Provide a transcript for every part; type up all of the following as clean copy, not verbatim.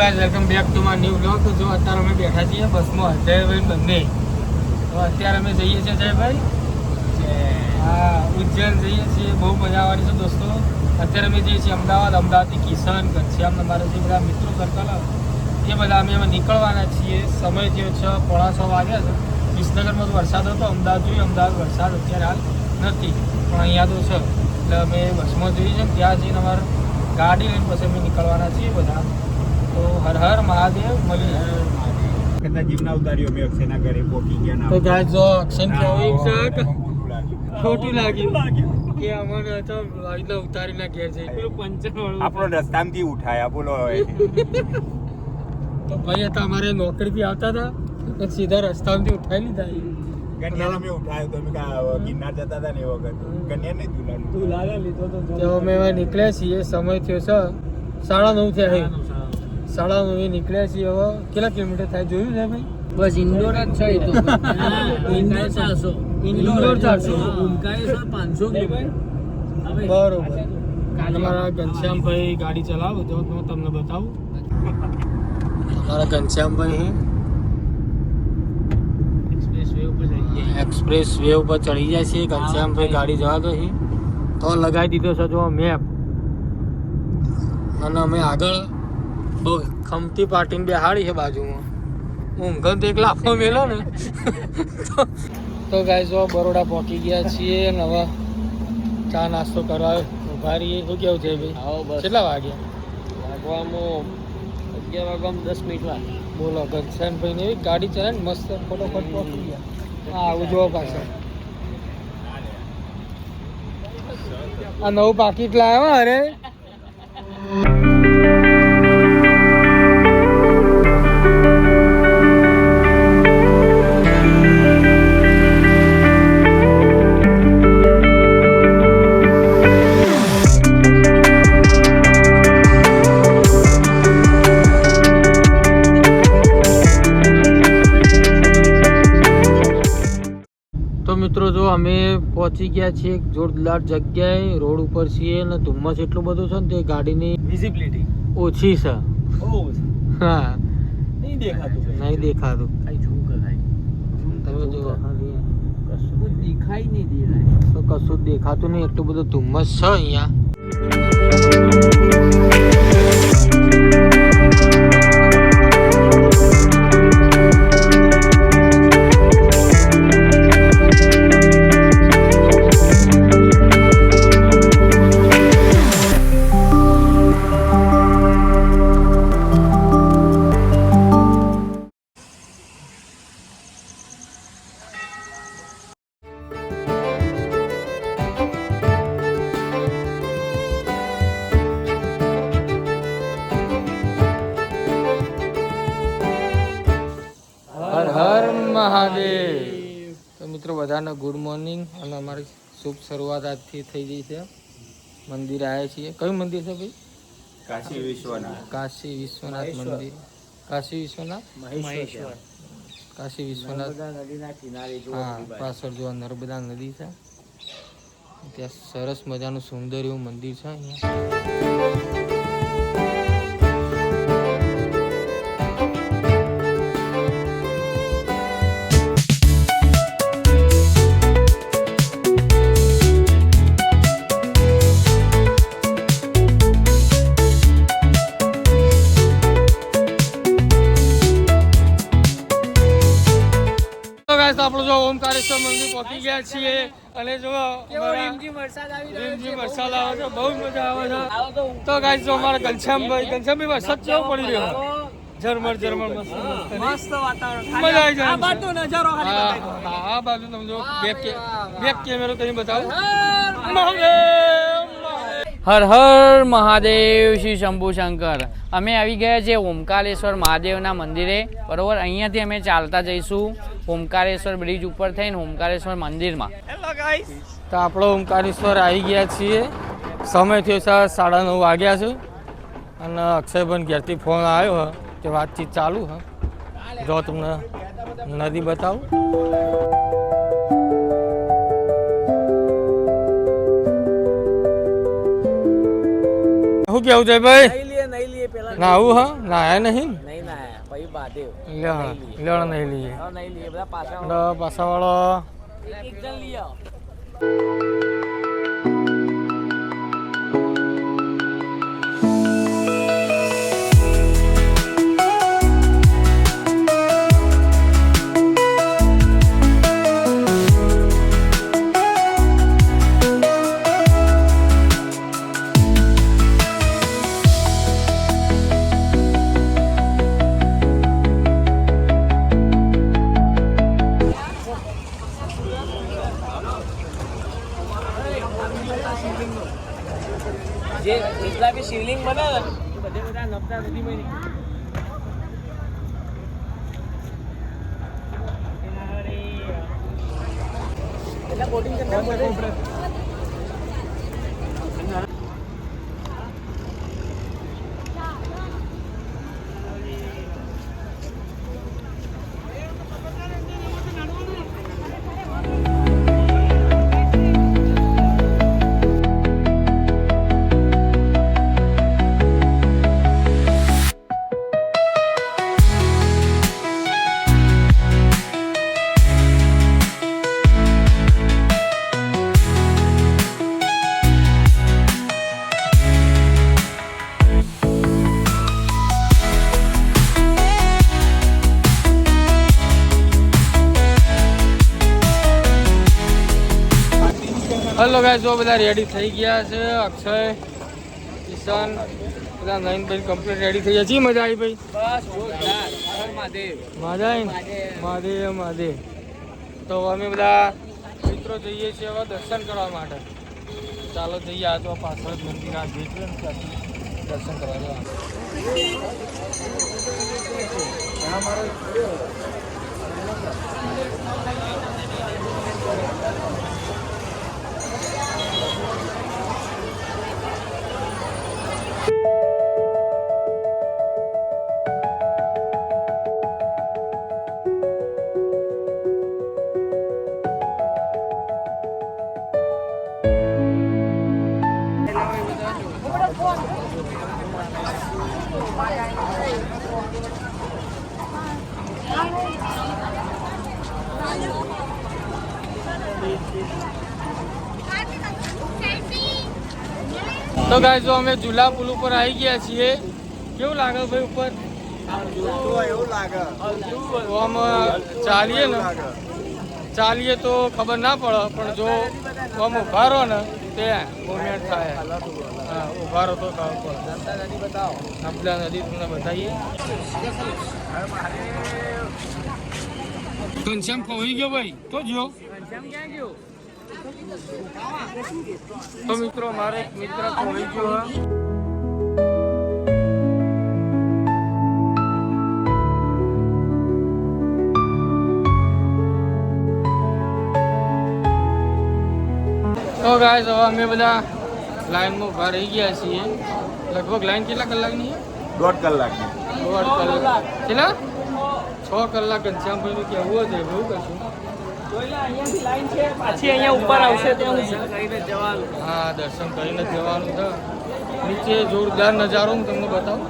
Guys welcome back to my new vlog. તો જો અત્યારે અમે બેઠા છીએ બસમાં જયભાઈ બંને. તો અત્યારે અમે જઈએ છીએ જયભાઈ હા ઉજ્જૈન જઈએ છીએ. બહુ મજા આવવાની છે દોસ્તો. અત્યારે અમે જઈએ છીએ અમદાવાદથી કિશન ઘનશ્યામ અમારા જે બધા મિત્રો સર્કલ એ બધા અમે નીકળવાના છીએ. સમય જે છે 6:15 વાગ્યા છે. વિસનગરમાં તો વરસાદ હતો, અમદાવાદ જોઈએ અમદાવાદ વરસાદ અત્યારે હાલ નથી પણ અહીંયા તો છે. એટલે અમે બસમાં જઈએ છીએ ત્યાં જઈને અમારે ગાડી લઈને પછી અમે નીકળવાના છીએ બધા. તો હર હર મહાદેવ મળીએ. કદાચ જીવના ઉતાર્યો મેં અક્ષયના ઘરે પહોંચી ગયા. તો ગાય જો અક્ષય કેવું છે ખોટું લાગ્યું કે અમને તો એટલે ઉતારીને ઘેર જઈ પેલું પંચર વાળું આપણો રસ્તામાંથી ઉઠાયા બોલો હવે. તો ભાઈ તો અમારે નોકરીથી આવતા હતા તો સીધા રસ્તામાંથી ઉઠાવી લીધા. કન્યાને મેં ઉઠાયો તો મેં ગિરનાર જતા હતા ને એ વખત કન્યા નહીં તુલાને લીધો તો અમે નીકળ્યા છીએ. સમય થયો છે 9:30 થયા. 9:30 નીકળ્યા છીએ. હવે કેટલા કિલોમીટર થાય જોયું છે ભાઈ? બસ ઇન્ડોર જ છે એ તો. Indoor 400 indoor 400 Omkareshwar 500 kilometre. બરોબર. તમારા ઘનશ્યામભાઈ ગાડી ચલાવો તો હું તમને બતાવું. અમારા ઘનશ્યામભાઈ એક્સપ્રેસ વે ઉપર ચડી જાય છે. ઘનશ્યામભાઈ ગાડી જવા દો છે તો લગાવી દીધો છે જો મેપ. અને અમે આગળ બહુ ખમતી પાર્ટીને બેહાડી છે બાજુમાં. ઊંઘ તો એક લાફો મેલો ને તો ગાય જો બરોડા પહોંચી ગયા છીએ. અને હવે ચા નાસ્તો કરવા ઉભા રહીએ. શું કેવું છે ભાઈ? કેટલા વાગ્યા? વાગવામાં 11 વાગ્યા 10 મિનિટ વાર. બોલો ઘનશ્યામભાઈ ને ગાડી ચલાવે ને મસ્ત ફટોફટ પહોંચી ગયા. હા આવું જોવો પાછળ આ નવું પાકીટ લાવ્યા અરે મિત્રો જો અમે પહોંચી ગયા છીએ એક જોરદાર જગ્યાએ. રોડ ઉપર છીએ અને ધુમ્મસ એટલું બધું છે ને તે ગાડીની વિઝિબિલિટી ઓછી છે. હા નહીં દેખાતું. તમે જો કશું દેખાઈ નહીં દે રહે. તો કશું જ દેખાતું નહીં. એટલું બધું ધુમ્મસ છે અહીંયા. હર હર મહાદેવ. તો મિત્રો બધાને ગુડ મોર્નિંગ. અને અમારી શુભ શરૂઆત આજથી થઈ ગઈ છે. મંદિર આવ્યા છીએ. કયું મંદિર છે ભાઈ? કાશી વિશ્વનાથ. કાશી વિશ્વનાથ મંદિર. કાશી વિશ્વનાથ મહેશ્વર. કાશી વિશ્વનાથ નદીના કિનારે જો હા પાછળ જો નર્મદા નદી છે. ત્યાં સરસ મજાનું સુંદર એવું મંદિર છે અહીંયા. આપણું જો ઓમકારેશ્વર મંદિર પહોંચી ગયા છીએ. અને જો રીમઝીમ વરસાદ આવી રહ્યો છે. વરસાદ આવે છે, બહુ મજા આવે છે. તો ગાઈસ જો અમારા ઘનશ્યામભાઈ વરસાદ કેવો પડી રહ્યો? ઝરમર મસ્ત વાતાવરણ. મજા આવી જાય. આ બાજુનો નજારો ખાલી બતાવી દો. આ બાજુ તમે જો બેક કેમેરો કરીને બતાવો. હર હર મહાદેવ શ્રી શંભુ શંકર. અમે આવી ગયા છે ઓમકારેશ્વર મહાદેવના મંદિરે. બરોબર, અહીંયાથી અમે ચાલતા જઈશું ઓમકારેશ્વર બ્રિજ ઉપર થઈને ઓમકારેશ્વર મંદિરમાં. તો આપણો ઓમકારેશ્વર આવી ગયા છીએ. સમય થયો છે 9:30 વાગ્યા છે. અને અક્ષયભાઈ ઘેરથી ફોન આવ્યો કે વાતચીત ચાલુ હ. જો તમને નદી બતાવું. શું કેવું છે ભાઈ? નહીં લઈએ પેલા ના આવું હા નાયા નહીં નહીં ના પછી બાધે લેવા નહીં લઈએ નહીં લઈએ બધા પાછા પાછાવાળો એક જણ લઈ આવો. જે જેટલા બી શિવલિંગ બને ને બધે બધા નવતા નદીમાં એટલે બોટિંગ કરતા પડે. હલો ગાઈસ જો બધા રેડી થઈ ગયા છે અક્ષય કિશન બધા નયનભાઈ કમ્પ્લીટ રેડી થઈ ગયા છે મજા આવી ભાઈ બસ જોરદાર મહાદેવ મજા આવી મહાદેવ મહાદેવ તો અમે બધા મિત્રો જઈએ છીએ હવે દર્શન કરવા માટે ચાલો જઈએ આ તો પાછળ જ મંદિર આ ગેટ છે ને ત્યાંથી દર્શન કરવા જવાનું તો ગાઈસ જો અમે ઝુલા પુલ ઉપર આવી ગયા છીએ કેવું લાગે ભાઈ ઉપર એવું લાગે તો આમ ચાલીએ તો ખબર ના પડે પણ જો આમ ઉભા રહો ને તે મોમેન્ટ થાય હા ઉભા રહો તો ખબર પડે નદી બતાવો નર્મદા નદી તમને બતાવીએ ઘનશ્યામ પહોંચી ગયો ભાઈ તો જો ઘનશ્યામ ક્યાં ગયો? તો મિત્રો મારે એક મિત્ર પહોંચી ગયો તો ગાઈસ હવે અમે બધા લાઈનમાં ઉભા રહી ગયા છીએ લગભગ લાઈન કેટલા કલાકની છે 1.5 કલાક 1.5 કલાક કેટલા 6 કલાક ઘનશ્યામભાઈનું કહેવું છે એવું કશું અહીંયાથી લાઈન છે પાછી અહીંયા ઉપર આવશે ત્યાં કરીને જવાનું. હા દર્શન કરીને જવાનું છે નીચે જોરદાર નજારો હું તમને બતાવું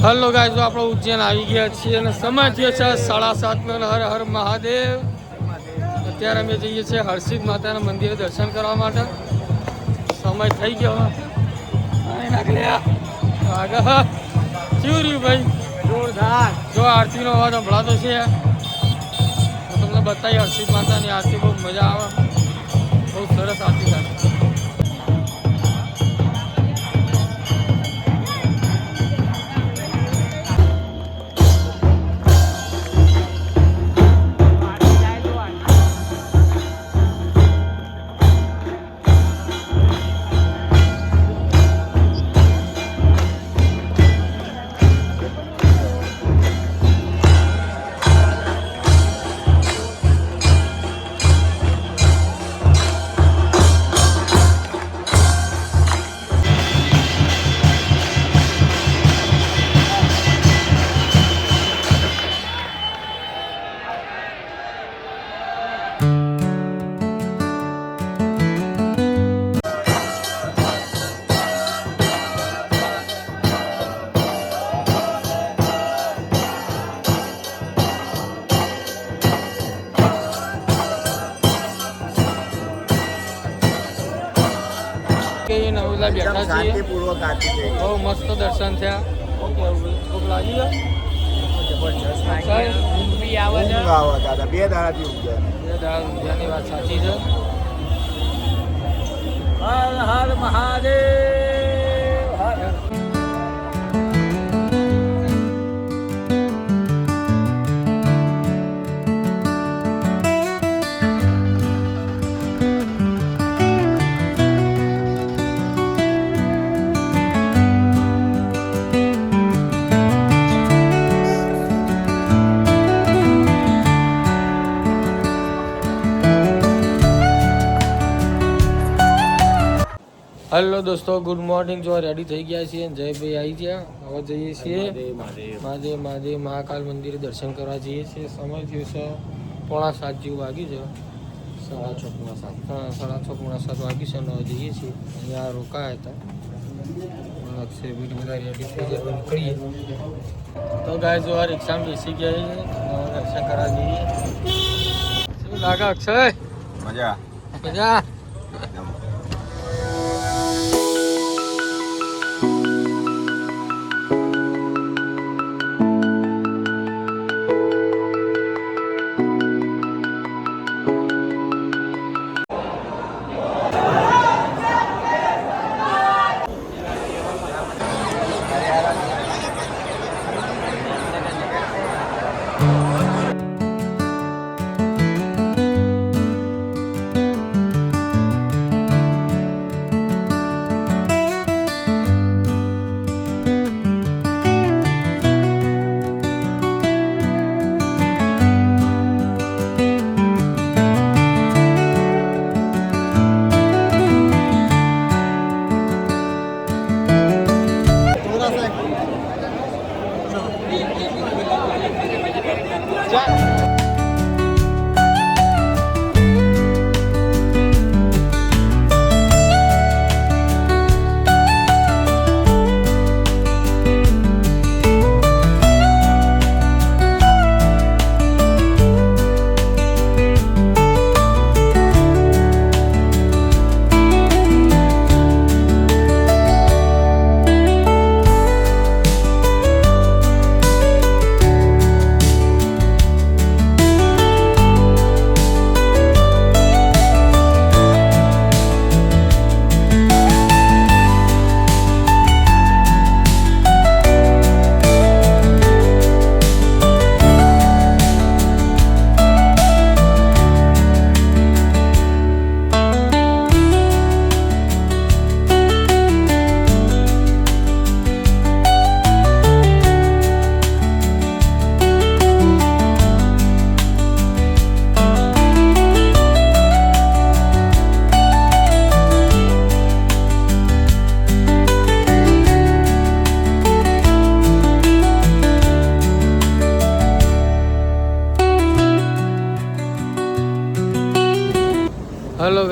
હલો ગાઈસ, તો આપણે ઉજ્જૈન આવી ગયા છીએ અને સમય થયો છે 7:30 નો. હર હર મહાદેવ. અત્યારે અમે જઈએ છીએ હરસિદ્ધ માતાના મંદિરે દર્શન કરવા માટે. સમય થઈ ગયો. આગળ કેવું રહ્યું ભાઈ? જોરદાર. જો આરતીનો અવાજ સંભળાતો છે તો તમને બતાવી. હરસિદ્ધ માતાની આરતી બહુ મજા આવે, બહુ સરસ આરતી થાય. નવલા બેઠા છીએ. શાંતિપૂર્વક આરતી થઈ. બહુ મસ્ત દર્શન થયા. ભૂખ લાગી ગયો? બી આવે છે. ઊંઘ આવે દાદા, 2 દાડાથી ઊંઘ્યા નહીં. બે દાળ ઊંધિયાની વાત સાચી છે. હર હર મહાદેવ. હર હેલો દોસ્તો, ગુડ મોર્નિંગ. જો રેડી થઈ ગયા છીએ. જયભાઈ આવી ગયા. હવે જઈએ છીએ મહાદેવ મહાકાલ મંદિરે દર્શન કરવા જઈએ છીએ. સમય થયો છે 6:45 જેવું વાગ્યું છે. 6:30 હા, 6:30 વાગ્યું છે અને હવે જઈએ છીએ. અહીંયા રોકાયા હતા. અક્ષયભાઈ બધા રેડી થઈ જાય, નીકળીએ. તો ગાય જો આ રિક્ષામાં બેસી ગયા છે. દર્શન કરવા જઈએ. શું લાગે અક્ષય? મજા. મજા.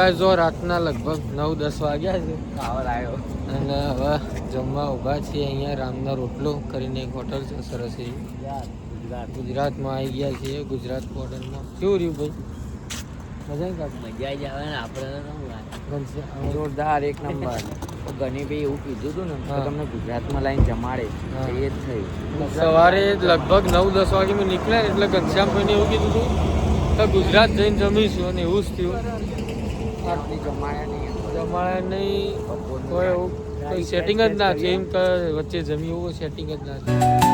ગાય જો રાતના લગભગ 9-10 વાગ્યા છે પાવર આવ્યો. અને હવે જમવા ઊભા છીએ અહીંયા રામનો રોટલો કરીને એક હોટલ છે સરસ એવી ગુજરાતમાં આવી ગયા છીએ ગુજરાત હોટલમાં. કેવું રહ્યું ભાઈ? મજા કાઢ મજા જ આવે ને આપણે ઘનશ્યામ જોરદાર એક નંબર. ગનીભાઈ એવું કીધું હતું ને કે હા. તમને ગુજરાતમાં લાઈન જમાડે હા. એ જ થયું. સવારે લગભગ 9-10 વાગે મેં નીકળ્યા ને એટલે ઘનશ્યામભાઈને એવું કીધું હતું કે ગુજરાત જઈને જમીશું અને એવું જ થયું. આટલી જમાડ્યા નહીં. જમાડે નહીં કોઈ એવું કોઈ સેટિંગ જ ના થયું એમ કે વચ્ચે જમી એવું સેટિંગ જ ના થયું.